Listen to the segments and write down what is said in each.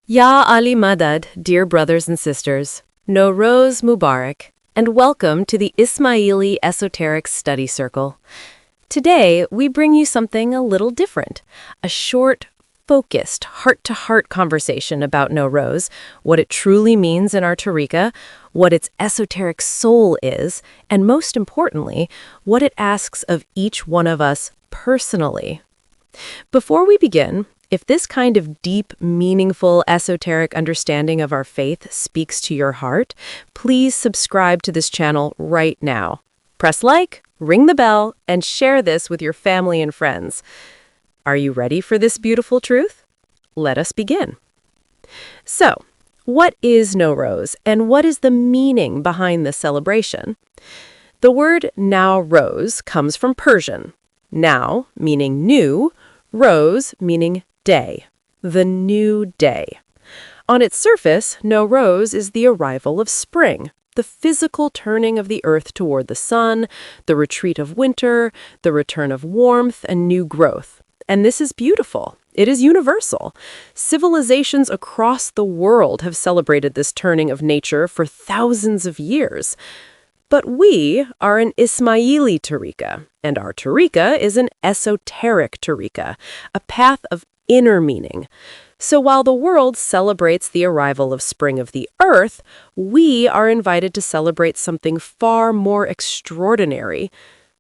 Ya Ali Madad, dear brothers and sisters, Navroz Mubarak, and welcome to the Ismaili Esoteric Study Circle. Today, we bring you something a little different, a short, focused, heart-to-heart conversation about Nowruz, what it truly means in our tariqah, what its esoteric soul is, and most importantly, what it asks of each one of us personally. Before we begin, if this kind of deep, meaningful, esoteric understanding of our faith speaks to your heart, please subscribe to this channel right now. Press like, ring the bell, and share this with your family and friends. Are you ready for this beautiful truth? Let us begin. So, what is Nowruz, and what is the meaning behind this celebration? The word Nowruz comes from Persian. Now, meaning new, Rose, meaning day, the new day. On its surface, Nowruz is the arrival of spring, the physical turning of the earth toward the sun, the retreat of winter, the return of warmth and new growth. And this is beautiful. It is universal. Civilizations across the world have celebrated this turning of nature for thousands of years. But we are an Ismaili tariqah, and our tariqah is an esoteric tariqah, a path of inner meaning. So while the world celebrates the arrival of spring of the earth, we are invited to celebrate something far more extraordinary,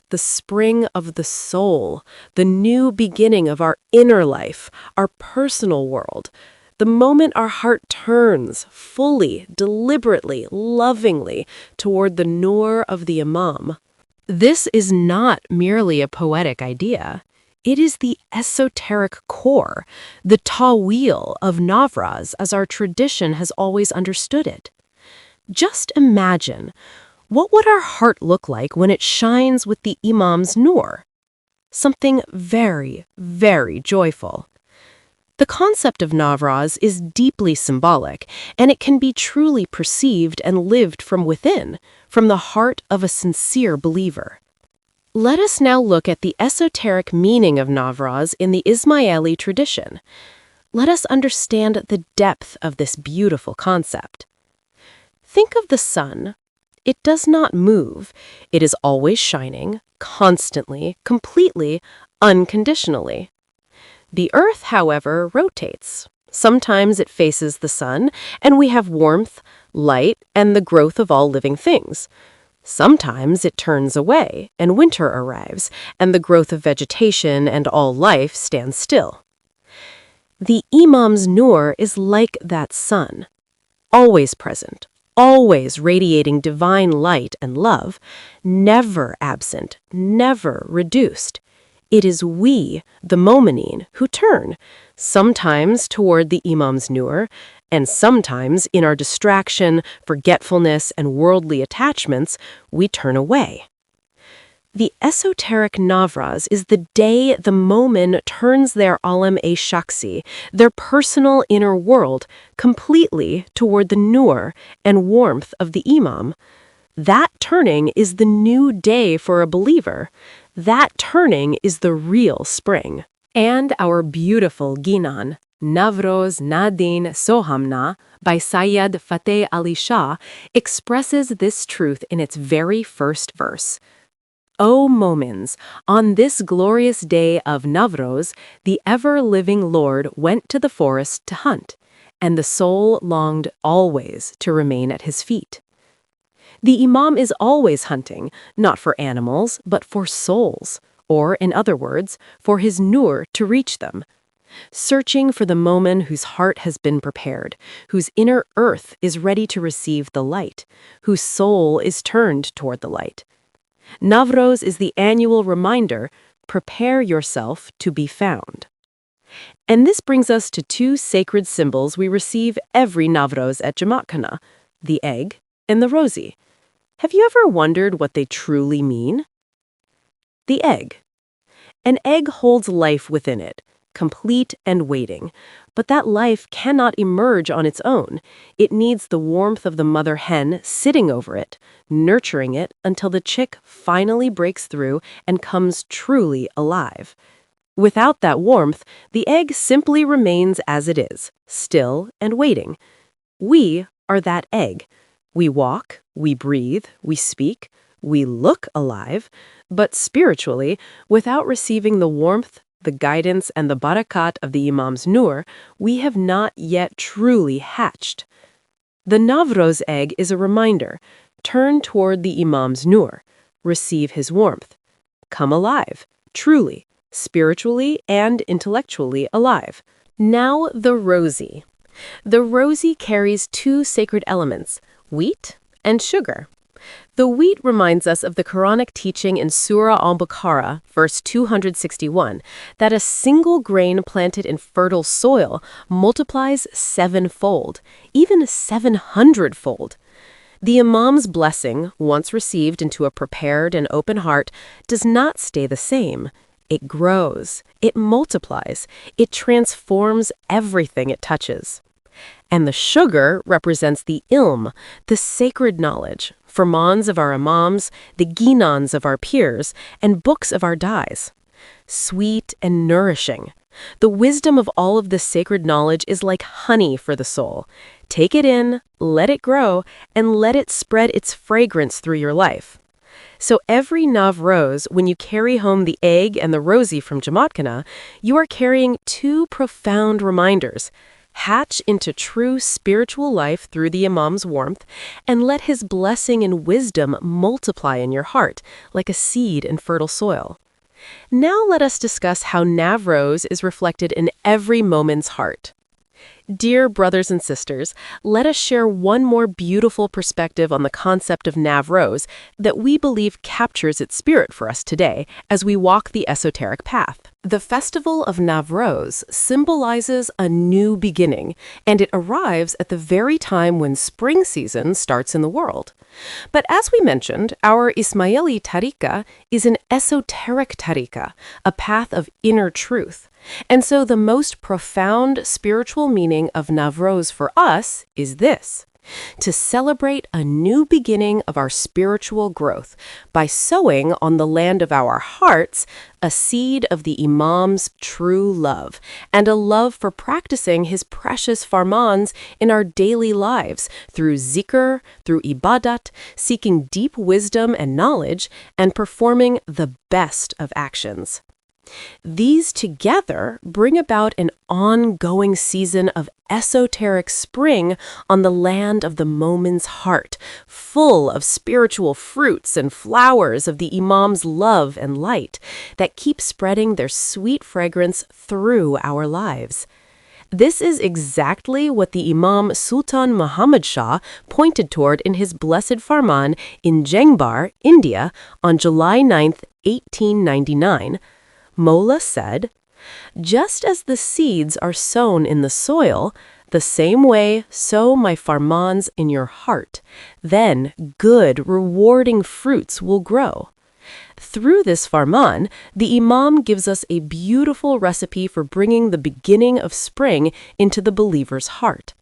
the spring of the soul, the new beginning of our inner life, our personal world. The moment our heart turns fully, deliberately, lovingly toward the Noor of the Imam. This is not merely a poetic idea. It is the esoteric core, the ta'wil of Nowruz as our tradition has always understood it. Just imagine, what would our heart look like when it shines with the Imam's Noor? Something very, very joyful. The concept of Nowruz is deeply symbolic, and it can be truly perceived and lived from within, from the heart of a sincere believer. Let us now look at the esoteric meaning of Nowruz in the Ismaili tradition. Let us understand the depth of this beautiful concept. Think of the sun. It does not move. It is always shining, constantly, completely, unconditionally. The earth, however, rotates. Sometimes it faces the sun, and we have warmth, light, and the growth of all living things. Sometimes it turns away, and winter arrives, and the growth of vegetation and all life stands still. The Imam's Noor is like that sun, always present, always radiating divine light and love, never absent, never reduced. It is we, the Momin, who turn, sometimes toward the Imam's Noor, and sometimes in our distraction, forgetfulness, and worldly attachments, we turn away. The esoteric Nowruz is the day the Momin turns their Ālam-e-Shakhsī, their personal inner world, completely toward the Noor and warmth of the Imam. That turning is the new day for a believer. That turning is the real spring. And our beautiful Ginan, Navroz Nadin Sohamna by Sayyid Fateh Ali Shah, expresses this truth in its very first verse. O Momins, on this glorious day of Navroz, the ever-living Lord went to the forest to hunt, and the soul longed always to remain at his feet. The Imam is always hunting, not for animals, but for souls, or, in other words, for his Noor to reach them. Searching for the Momin whose heart has been prepared, whose inner earth is ready to receive the light, whose soul is turned toward the light. Navroz is the annual reminder, prepare yourself to be found. And this brings us to two sacred symbols we receive every Navroz at Jamakhana, the egg and the rosy. Have you ever wondered what they truly mean? The egg. An egg holds life within it, complete and waiting, but that life cannot emerge on its own. It needs the warmth of the mother hen sitting over it, nurturing it until the chick finally breaks through and comes truly alive. Without that warmth, the egg simply remains as it is, still and waiting. We are that egg. We walk, we breathe, we speak, we look alive, but spiritually, without receiving the warmth, the guidance, and the barakat of the Imam's Noor, we have not yet truly hatched. The Navroz egg is a reminder. Turn toward the Imam's Noor. Receive his warmth. Come alive, truly, spiritually and intellectually alive. Now the rosy. The rosy carries two sacred elements, wheat and sugar. The wheat reminds us of the Quranic teaching in Surah Al-Baqarah, verse 261, that a single grain planted in fertile soil multiplies sevenfold, even 700-fold. The Imam's blessing, once received into a prepared and open heart, does not stay the same. It grows, it multiplies, it transforms everything it touches. And the sugar represents the ilm, the sacred knowledge, Farmans of our Imams, the Ginans of our peers, and books of our dais. Sweet and nourishing. The wisdom of all of this sacred knowledge is like honey for the soul. Take it in, let it grow, and let it spread its fragrance through your life. So every Navroz, when you carry home the egg and the rosy from Jamatkana, you are carrying two profound reminders. Hatch into true spiritual life through the Imam's warmth, and let his blessing and wisdom multiply in your heart, like a seed in fertile soil. Now let us discuss how Navroz is reflected in every Momin's heart. Dear brothers and sisters, let us share one more beautiful perspective on the concept of Navroz that we believe captures its spirit for us today as we walk the esoteric path. The festival of Navroz symbolizes a new beginning, and it arrives at the very time when spring season starts in the world. But as we mentioned, our Ismaili tariqa is an esoteric tariqa, a path of inner truth. And so the most profound spiritual meaning of Navroz for us is this: to celebrate a new beginning of our spiritual growth by sowing on the land of our hearts a seed of the Imam's true love and a love for practicing his precious Farmans in our daily lives through Zikr, through Ibadat, seeking deep wisdom and knowledge, and performing the best of actions. These together bring about an ongoing season of esoteric spring on the land of the Momin's heart, full of spiritual fruits and flowers of the Imam's love and light that keep spreading their sweet fragrance through our lives. This is exactly what the Imam Sultan Muhammad Shah pointed toward in his blessed Farman in Jengbar, India, on July 9, 1899. Mola said, "Just as the seeds are sown in the soil, the same way sow my Farmans in your heart. Then good, rewarding fruits will grow." Through this Farman, the Imam gives us a beautiful recipe for bringing the beginning of spring into the believer's heart.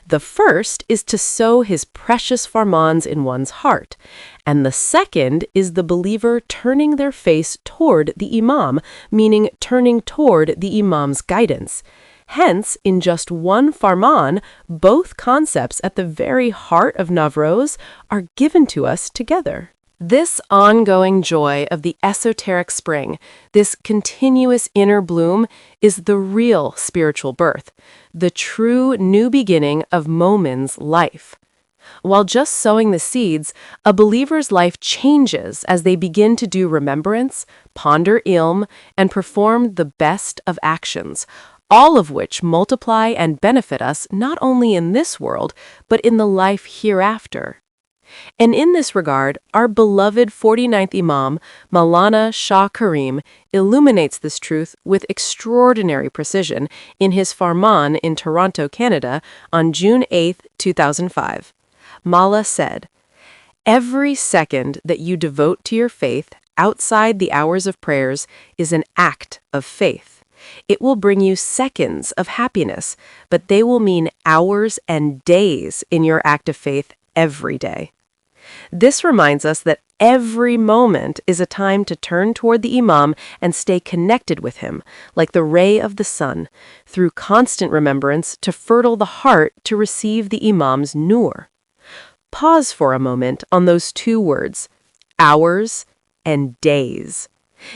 The first is to sow his precious Farmans in one's heart, and the second is the believer turning their face toward the Imam, meaning turning toward the Imam's guidance. Hence, in just one Farman, both concepts at the very heart of Navroz are given to us together. This ongoing joy of the esoteric spring, this continuous inner bloom, is the real spiritual birth, the true new beginning of Momin's life. While just sowing the seeds, a believer's life changes as they begin to do remembrance, ponder ilm, and perform the best of actions, all of which multiply and benefit us not only in this world, but in the life hereafter. And in this regard, our beloved 49th Imam, Maulana Shah Karim, illuminates this truth with extraordinary precision in his Farman in Toronto, Canada, on June 8, 2005. Mala said, "Every second that you devote to your faith outside the hours of prayers is an act of faith. It will bring you seconds of happiness, but they will mean hours and days in your act of faith every day." This reminds us that every moment is a time to turn toward the Imam and stay connected with him, like the ray of the sun, through constant remembrance to fertile the heart to receive the Imam's Noor. Pause for a moment on those two words, hours and days.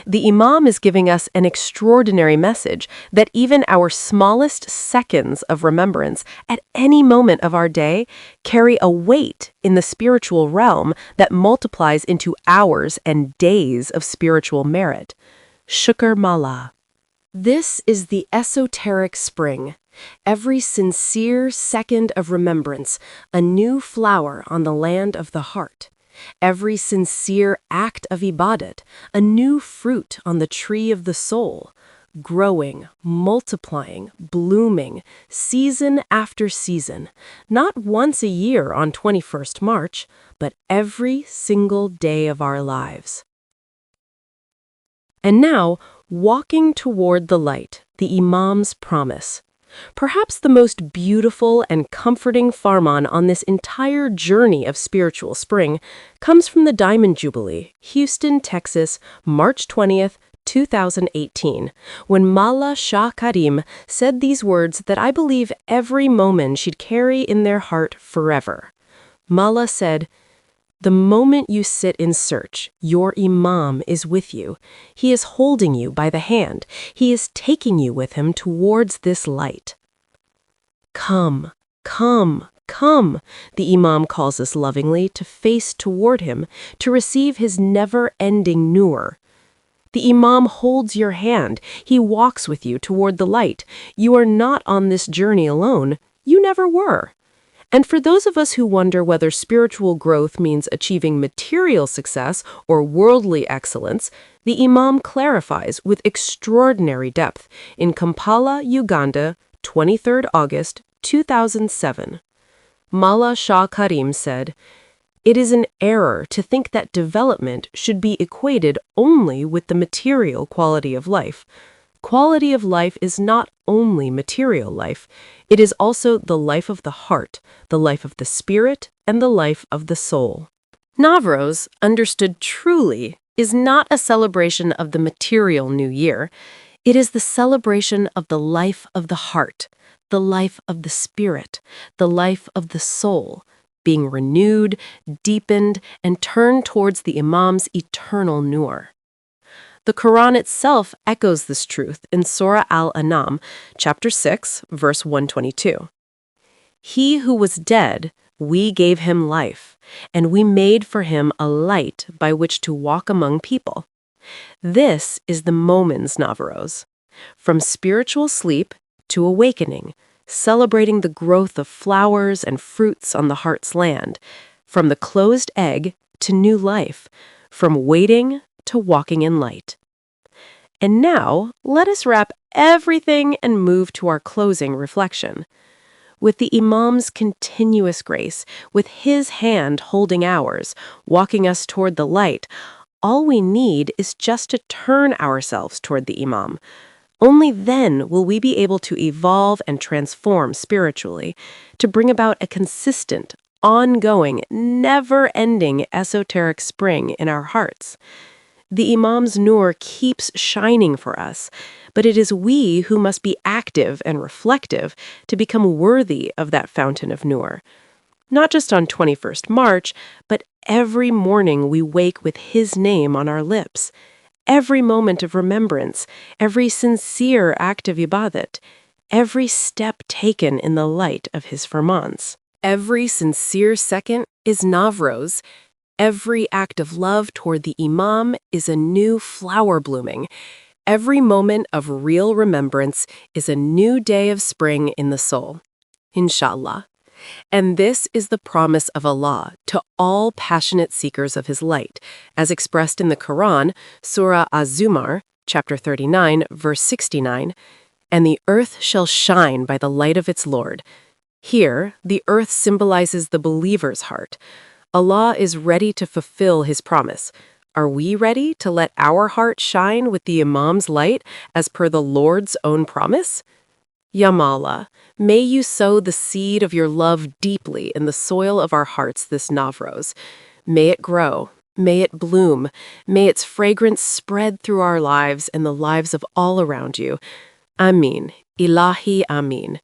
The Imam is giving us an extraordinary message that even our smallest seconds of remembrance at any moment of our day carry a weight in the spiritual realm that multiplies into hours and days of spiritual merit. Shukr Mala. This is the esoteric spring. Every sincere second of remembrance, a new flower on the land of the heart. Every sincere act of Ibadat, a new fruit on the tree of the soul, growing, multiplying, blooming, season after season, not once a year on 21st March, but every single day of our lives. And now, walking toward the light, the Imam's promise. Perhaps the most beautiful and comforting Farman on this entire journey of spiritual spring comes from the Diamond Jubilee, Houston, Texas, March 20th, 2018, when Mala Shah Karim said these words that I believe every Momin should carry in their heart forever. Mala said, "The moment you sit in search, your Imam is with you. He is holding you by the hand. He is taking you with him towards this light." Come, come, come, the Imam calls us lovingly to face toward him, to receive his never-ending Noor. The Imam holds your hand. He walks with you toward the light. You are not on this journey alone. You never were. And for those of us who wonder whether spiritual growth means achieving material success or worldly excellence, the Imam clarifies with extraordinary depth in Kampala, Uganda, 23rd August, 2007. Mala Shah Karim said, "It is an error to think that development should be equated only with the material quality of life. Quality of life is not only material life, it is also the life of the heart, the life of the spirit, and the life of the soul." Navroz, understood truly, is not a celebration of the material new year. It is the celebration of the life of the heart, the life of the spirit, the life of the soul, being renewed, deepened, and turned towards the Imam's eternal Noor. The Quran itself echoes this truth in Surah Al-An'am, chapter 6, verse 122. "He who was dead, we gave him life, and we made for him a light by which to walk among people." This is the Momin's Navroz. From spiritual sleep to awakening, celebrating the growth of flowers and fruits on the heart's land, from the closed egg to new life, from waiting to walking in light. And now, let us wrap everything and move to our closing reflection. With the Imam's continuous grace, with his hand holding ours, walking us toward the light, all we need is just to turn ourselves toward the Imam. Only then will we be able to evolve and transform spiritually, to bring about a consistent, ongoing, never-ending esoteric spring in our hearts. The Imam's Noor keeps shining for us, but it is we who must be active and reflective to become worthy of that fountain of Noor. Not just on 21st March, but every morning we wake with his name on our lips. Every moment of remembrance, every sincere act of Ibadat, every step taken in the light of his Farmans. Every sincere second is Navroz. Every act of love toward the Imam is a new flower blooming. Every moment of real remembrance is a new day of spring in the soul. Inshallah. And this is the promise of Allah to all passionate seekers of His light, as expressed in the Quran, Surah Az-Zumar, chapter 39, verse 69, "And the earth shall shine by the light of its Lord." Here, the earth symbolizes the believer's heart. Allah is ready to fulfill His promise. Are we ready to let our heart shine with the Imam's light as per the Lord's own promise? Ya Mawla, may you sow the seed of your love deeply in the soil of our hearts this Navroz. May it grow. May it bloom. May its fragrance spread through our lives and the lives of all around you. Amin. Ilahi Amin.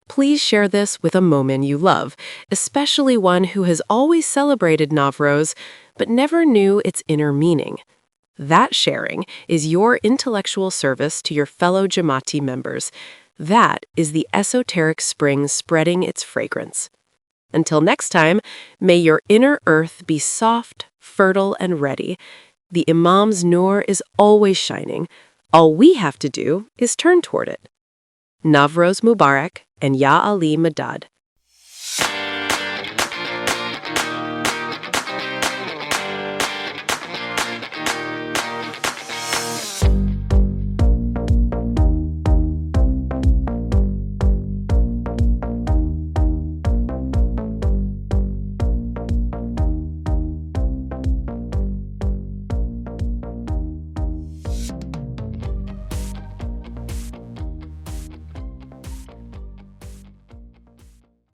Please share this with a Momin you love, especially one who has always celebrated Navroz but never knew its inner meaning. That sharing is your intellectual service to your fellow Jamaati members. That is the esoteric spring spreading its fragrance. Until next time, may your inner earth be soft, fertile, and ready. The Imam's Noor is always shining. All we have to do is turn toward it. Navroz Mubarak and Ya Ali Madad.